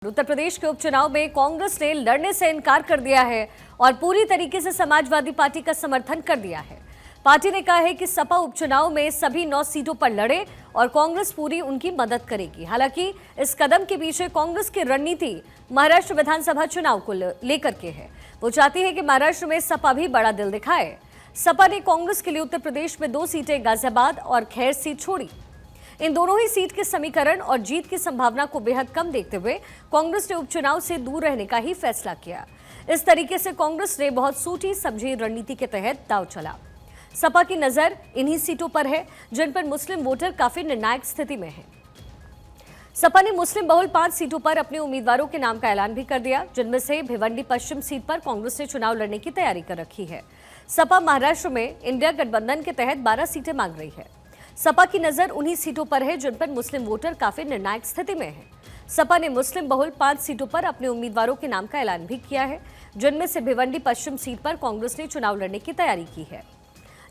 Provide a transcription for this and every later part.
उत्तर प्रदेश के उपचुनाव में कांग्रेस ने लड़ने से इनकार कर दिया है और पूरी तरीके से समाजवादी पार्टी का समर्थन कर दिया है। पार्टी ने कहा है कि सपा उपचुनाव में सभी 9 सीटों पर लड़े और कांग्रेस पूरी उनकी मदद करेगी। हालांकि इस कदम के पीछे कांग्रेस की रणनीति महाराष्ट्र विधानसभा चुनाव को लेकर के है। वो चाहती है कि महाराष्ट्र में सपा भी बड़ा दिल दिखाए। सपा ने कांग्रेस के लिए उत्तर प्रदेश में 2 सीटें गाजियाबाद और खैर सीट छोड़ी। इन दोनों ही सीट के समीकरण और जीत की संभावना को बेहद कम देखते हुए कांग्रेस ने उपचुनाव से दूर रहने का ही फैसला किया। इस तरीके से कांग्रेस ने बहुत सोची समझी रणनीति के तहत दांव चला। सपा की नजर इन्हीं सीटों पर है जिन पर मुस्लिम वोटर काफी निर्णायक स्थिति में है। सपा ने मुस्लिम बहुल 5 सीटों पर अपने उम्मीदवारों के नाम का ऐलान भी कर दिया, जिनमें से भिवंडी पश्चिम सीट पर कांग्रेस ने चुनाव लड़ने की तैयारी कर रखी है। सपा महाराष्ट्र में इंडिया गठबंधन के तहत 12 सीटें मांग रही है। सपा की नजर उन्हीं सीटों पर है जिन पर मुस्लिम वोटर काफी निर्णायक स्थिति में हैं। सपा ने मुस्लिम बहुल 5 सीटों पर अपने उम्मीदवारों के नाम का ऐलान भी किया है, जिनमें से भिवंडी पश्चिम सीट पर कांग्रेस ने चुनाव लड़ने की तैयारी की है।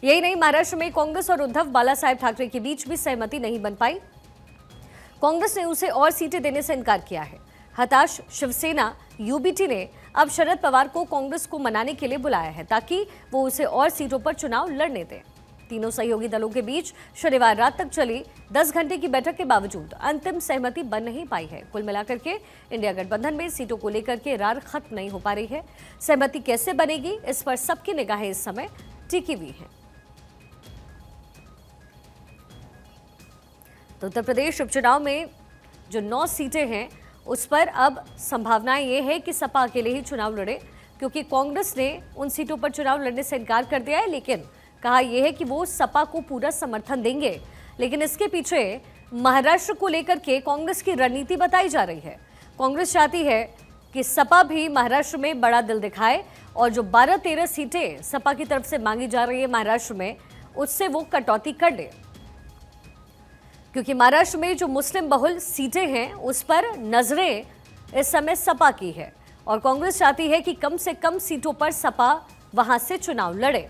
यही नहीं, महाराष्ट्र में कांग्रेस और उद्धव बालासाहेब ठाकरे के बीच भी सहमति नहीं बन पाई। कांग्रेस ने उसे और सीटें देने से इनकार किया है। हताश शिवसेना यूबीटी ने अब शरद पवार को कांग्रेस को मनाने के लिए बुलाया है ताकि वो उसे और सीटों पर चुनाव लड़ने दें। तीनों सहयोगी दलों के बीच शनिवार रात तक चली 10 घंटे की बैठक के बावजूद अंतिम सहमति बन नहीं पाई है। कुल मिलाकर के इंडिया गठबंधन में सीटों को लेकर के रार खत्म नहीं हो पा रही है। सहमति कैसे बनेगी, इस पर सबकी निगाहें इस समय टिकी हुई हैं। तो उत्तर प्रदेश उपचुनाव में जो 9 सीटें हैं उस पर अब संभावनाएं ये है कि सपा अकेले ही चुनाव लड़े, क्योंकि कांग्रेस ने उन सीटों पर चुनाव लड़ने से इनकार कर दिया है, लेकिन कहा यह है कि वो सपा को पूरा समर्थन देंगे। लेकिन इसके पीछे महाराष्ट्र को लेकर के कांग्रेस की रणनीति बताई जा रही है। कांग्रेस चाहती है कि सपा भी महाराष्ट्र में बड़ा दिल दिखाए और जो 12-13 सीटें सपा की तरफ से मांगी जा रही है महाराष्ट्र में, उससे वो कटौती कर ले, क्योंकि महाराष्ट्र में जो मुस्लिम बहुल सीटें हैं उस पर नजरें इस समय सपा की है और कांग्रेस चाहती है कि कम से कम सीटों पर सपा वहां से चुनाव लड़े।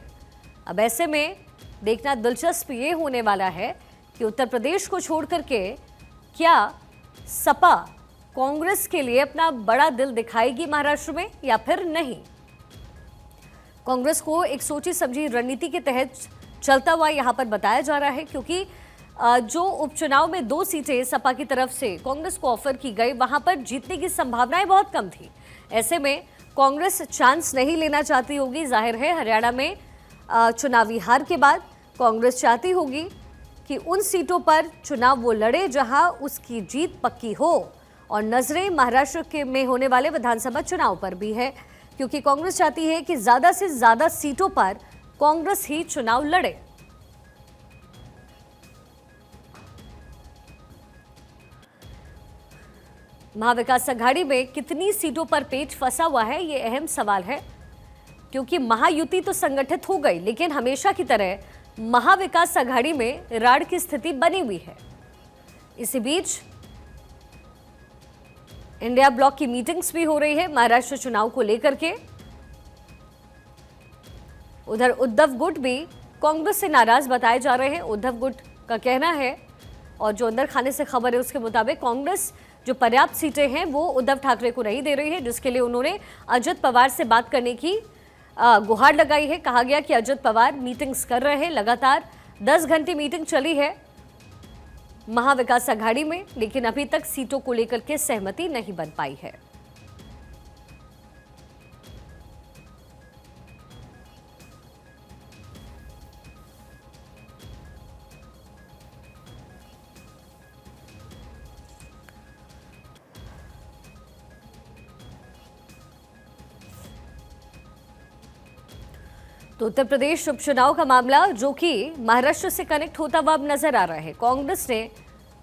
अब ऐसे में देखना दिलचस्प ये होने वाला है कि उत्तर प्रदेश को छोड़ करके क्या सपा कांग्रेस के लिए अपना बड़ा दिल दिखाएगी महाराष्ट्र में या फिर नहीं। कांग्रेस को एक सोची समझी रणनीति के तहत चलता हुआ यहां पर बताया जा रहा है, क्योंकि जो उपचुनाव में 2 सीटें सपा की तरफ से कांग्रेस को ऑफर की गई, वहां पर जीतने की संभावनाएं बहुत कम थी। ऐसे में कांग्रेस चांस नहीं लेना चाहती होगी। जाहिर है हरियाणा में चुनावी हार के बाद कांग्रेस चाहती होगी कि उन सीटों पर चुनाव वो लड़े जहां उसकी जीत पक्की हो, और नजरें महाराष्ट्र के में होने वाले विधानसभा चुनाव पर भी है, क्योंकि कांग्रेस चाहती है कि ज्यादा से ज्यादा सीटों पर कांग्रेस ही चुनाव लड़े। महाविकास आघाड़ी में कितनी सीटों पर पेच फंसा हुआ है, ये अहम सवाल है, क्योंकि महायुति तो संगठित हो गई, लेकिन हमेशा की तरह महाविकास आघाड़ी में राड़ की स्थिति बनी हुई है। इसी बीच इंडिया ब्लॉक की मीटिंग्स भी हो रही है महाराष्ट्र चुनाव को लेकर के। उधर उद्धव गुट भी कांग्रेस से नाराज बताए जा रहे हैं। उद्धव गुट का कहना है, और जो अंदर खाने से खबर है उसके मुताबिक, कांग्रेस जो पर्याप्त सीटें हैं वो उद्धव ठाकरे को नहीं दे रही है, जिसके लिए उन्होंने अजित पवार से बात करने की गुहार लगाई है। कहा गया कि अजित पवार मीटिंग्स कर रहे हैं, लगातार 10 घंटे मीटिंग चली है महाविकास आघाड़ी में, लेकिन अभी तक सीटों को लेकर के सहमति नहीं बन पाई है। तो उत्तर प्रदेश उपचुनाव का मामला जो कि महाराष्ट्र से कनेक्ट होता हुआ अब नजर आ रहा है। कांग्रेस ने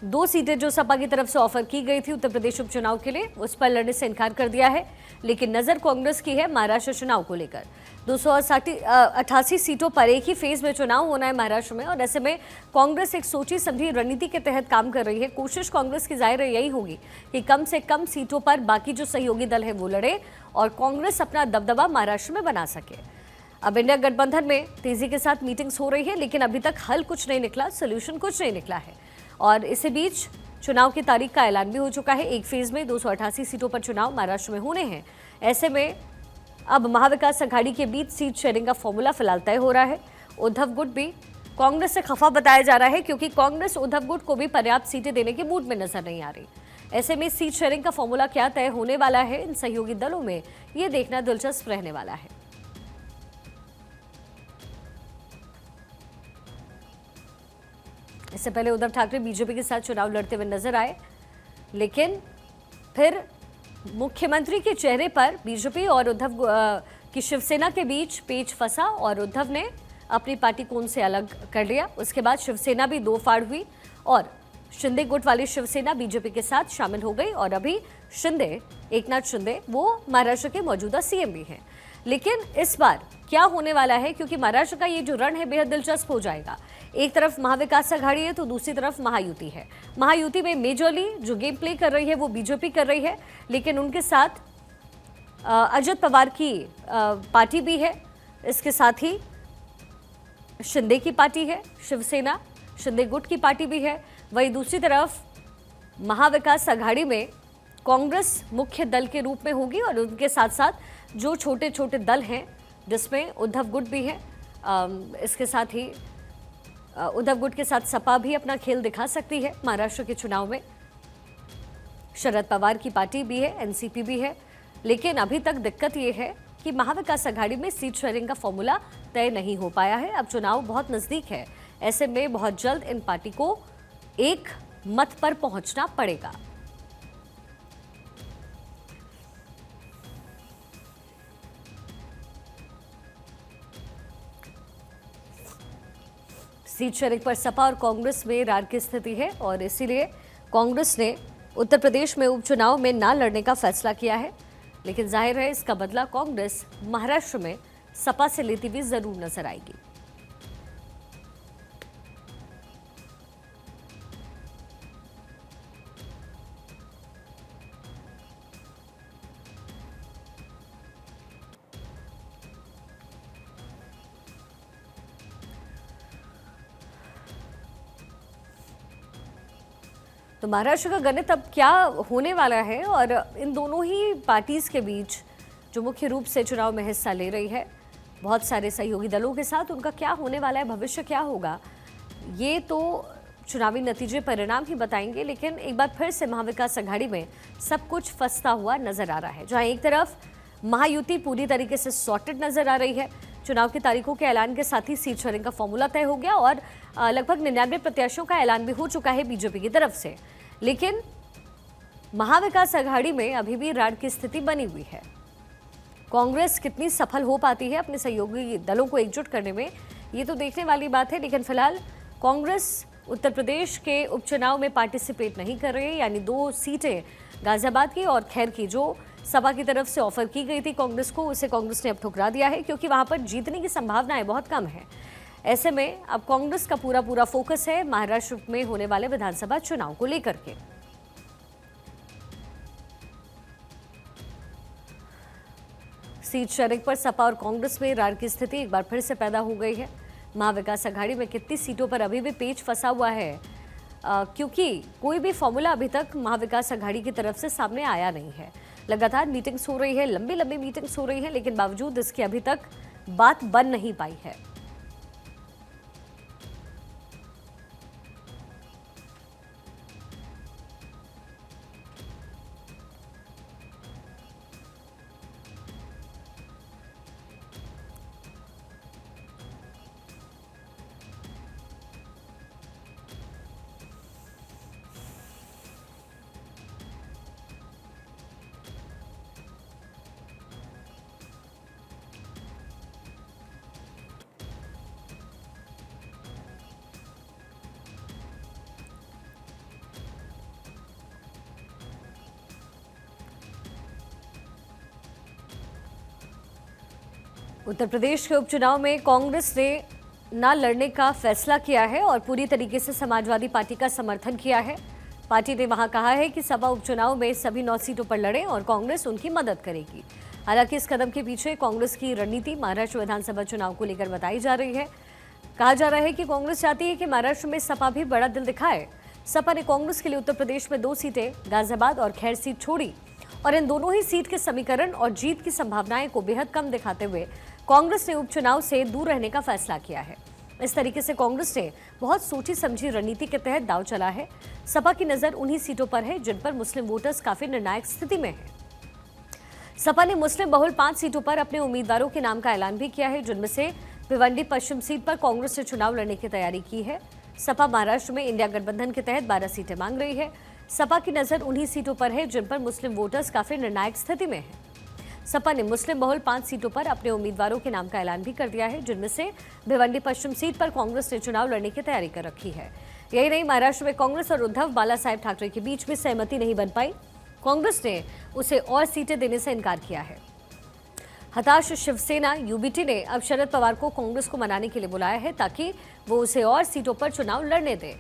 2 सीटें जो सपा की तरफ से ऑफर की गई थी उत्तर प्रदेश उपचुनाव के लिए, उस पर लड़ने से इनकार कर दिया है, लेकिन नजर कांग्रेस की है महाराष्ट्र चुनाव को लेकर। 288 सीटों पर एक ही फेज में चुनाव होना है महाराष्ट्र में, और ऐसे में कांग्रेस एक सोची समझी रणनीति के तहत काम कर रही है। कोशिश कांग्रेस की जाहिर है यही होगी कि कम से कम सीटों पर बाकी जो सहयोगी दल है वो लड़े और कांग्रेस अपना दबदबा महाराष्ट्र में बना सके। अब इंडिया गठबंधन में तेजी के साथ मीटिंग्स हो रही है, लेकिन अभी तक हल कुछ नहीं निकला, सोल्यूशन कुछ नहीं निकला है। और इसी बीच चुनाव की तारीख का ऐलान भी हो चुका है। एक फेज में 288 सीटों पर चुनाव महाराष्ट्र में होने हैं। ऐसे में अब महाविकास अघाड़ी के बीच सीट शेयरिंग का फॉर्मूला फिलहाल तय हो रहा है। उद्धव गुट भी कांग्रेस से खफा बताया जा रहा है, क्योंकि कांग्रेस उद्धव गुट को भी पर्याप्त सीटें देने के मूड में नजर नहीं आ रही। ऐसे में सीट शेयरिंग का फॉर्मूला क्या तय होने वाला है इन सहयोगी दलों में, ये देखना दिलचस्प रहने वाला है। इससे पहले उद्धव ठाकरे बीजेपी के साथ चुनाव लड़ते हुए नजर आए, लेकिन फिर मुख्यमंत्री के चेहरे पर बीजेपी और उद्धव की शिवसेना के बीच पेच फंसा और उद्धव ने अपनी पार्टी कौन से अलग कर लिया। उसके बाद शिवसेना भी दो फाड़ हुई और शिंदे गुट वाली शिवसेना बीजेपी के साथ शामिल हो गई और अभी शिंदे, एकनाथ शिंदे, वो महाराष्ट्र के मौजूदा सीएम भी हैं। लेकिन इस बार क्या होने वाला है, क्योंकि महाराष्ट्र का ये जो रण है बेहद दिलचस्प हो जाएगा। एक तरफ महाविकास अघाड़ी है तो दूसरी तरफ महायुति है। महायुति में मेजरली जो गेम प्ले कर रही है वो बीजेपी कर रही है, लेकिन उनके साथ अजित पवार की पार्टी भी है। इसके साथ ही शिंदे की पार्टी है, शिवसेना, शिंदे गुट की पार्टी भी है। वहीं दूसरी तरफ महाविकास अघाड़ी में कांग्रेस मुख्य दल के रूप में होगी और उनके साथ साथ जो छोटे छोटे दल हैं जिसमें उद्धव गुट भी है। इसके साथ ही उद्धव गुट के साथ सपा भी अपना खेल दिखा सकती है महाराष्ट्र के चुनाव में। शरद पवार की पार्टी भी है, एनसीपी भी है। लेकिन अभी तक दिक्कत ये है कि महाविकास अघाड़ी में सीट शेयरिंग का फॉर्मूला तय नहीं हो पाया है। अब चुनाव बहुत नजदीक है, ऐसे में बहुत जल्द इन पार्टी को एक मत पर पहुंचना पड़ेगा। सीट शेयरिंग पर सपा और कांग्रेस में रार की स्थिति है और इसीलिए कांग्रेस ने उत्तर प्रदेश में उपचुनाव में ना लड़ने का फैसला किया है। लेकिन जाहिर है इसका बदला कांग्रेस महाराष्ट्र में सपा से लेती हुई जरूर नजर आएगी। तो महाराष्ट्र का गणित अब क्या होने वाला है और इन दोनों ही पार्टीज के बीच जो मुख्य रूप से चुनाव में हिस्सा ले रही है बहुत सारे सहयोगी दलों के साथ, उनका क्या होने वाला है, भविष्य क्या होगा, ये तो चुनावी नतीजे परिणाम ही बताएंगे। लेकिन एक बार फिर से महाविकास अघाड़ी में सब कुछ फंसता हुआ नजर आ रहा है, जहां एक तरफ महायुति पूरी तरीके से सॉर्टेड नजर आ रही है। चुनाव की तारीखों के ऐलान के साथ ही सीट शेयरिंग का फॉर्मूला तय हो गया और लगभग 99 प्रत्याशियों का ऐलान भी हो चुका है बीजेपी की तरफ से। लेकिन महाविकास अघाड़ी में अभी भी राड़ की स्थिति बनी हुई है। कांग्रेस कितनी सफल हो पाती है अपने सहयोगी दलों को एकजुट करने में, ये तो देखने वाली बात है। लेकिन फिलहाल कांग्रेस उत्तर प्रदेश के उपचुनाव में पार्टिसिपेट नहीं कर रही है, यानी 2 सीटें गाजियाबाद की और खैर की जो सपा की तरफ से ऑफर की गई थी कांग्रेस को, उसे कांग्रेस ने अब ठुकरा दिया है, क्योंकि वहां पर जीतने की संभावनाएं बहुत कम है। ऐसे में अब कांग्रेस का पूरा फोकस है महाराष्ट्र में होने वाले विधानसभा चुनाव को लेकर के। सीट शेयरिंग पर सपा और कांग्रेस में रार की स्थिति एक बार फिर से पैदा हो गई है। महाविकास अघाड़ी में कितनी सीटों पर अभी भी पेच फंसा हुआ है, क्योंकि कोई भी फॉर्मूला अभी तक महाविकास अघाड़ी की तरफ से सामने आया नहीं है। लगातार मीटिंग्स हो रही है, लंबी मीटिंग्स हो रही है, लेकिन बावजूद इसके अभी तक बात बन नहीं पाई है। उत्तर प्रदेश के उपचुनाव में कांग्रेस ने ना लड़ने का फैसला किया है और पूरी तरीके से समाजवादी पार्टी का समर्थन किया है। पार्टी ने वहां कहा है कि सपा उपचुनाव में सभी 9 सीटों पर लड़े और कांग्रेस उनकी मदद करेगी। हालांकि इस कदम के पीछे कांग्रेस की रणनीति महाराष्ट्र विधानसभा चुनाव को लेकर बताई जा रही है। कहा जा रहा है कि कांग्रेस चाहती है कि महाराष्ट्र में सपा भी बड़ा दिल दिखाए। सपा ने कांग्रेस के लिए उत्तर प्रदेश में 2 सीटें गाजियाबाद और खैर सीट छोड़ी और इन दोनों ही सीट के समीकरण और जीत की संभावनाएं को बेहद कम दिखाते हुए कांग्रेस ने उपचुनाव से दूर रहने का फैसला किया है। इस तरीके से कांग्रेस ने बहुत सोची समझी रणनीति के तहत दांव चला है। सपा की नजर उन्हीं सीटों पर है जिन पर मुस्लिम वोटर्स काफी निर्णायक स्थिति में हैं। सपा ने मुस्लिम बहुल 5 सीटों पर अपने उम्मीदवारों के नाम का ऐलान भी किया है, जिनमें से भिवंडी पश्चिम सीट पर कांग्रेस ने चुनाव लड़ने की तैयारी की है। सपा महाराष्ट्र में इंडिया गठबंधन के तहत 12 सीटें मांग रही है। सपा की नजर उन्हीं सीटों पर है जिन पर मुस्लिम वोटर्स काफी निर्णायक स्थिति में हैं। सपा ने मुस्लिम बहुल 5 सीटों पर अपने उम्मीदवारों के नाम का ऐलान भी कर दिया है, जिनमें से भिवंडी पश्चिम सीट पर कांग्रेस ने चुनाव लड़ने की तैयारी कर रखी है। यही नहीं, महाराष्ट्र में कांग्रेस और उद्धव बाला साहेब ठाकरे के बीच में सहमति नहीं बन पाई। कांग्रेस ने उसे और सीटें देने से इनकार किया है। हताश शिवसेना यूबीटी ने अब शरद पवार को कांग्रेस को मनाने के लिए बुलाया है ताकि वो उसे और सीटों पर चुनाव लड़ने दे।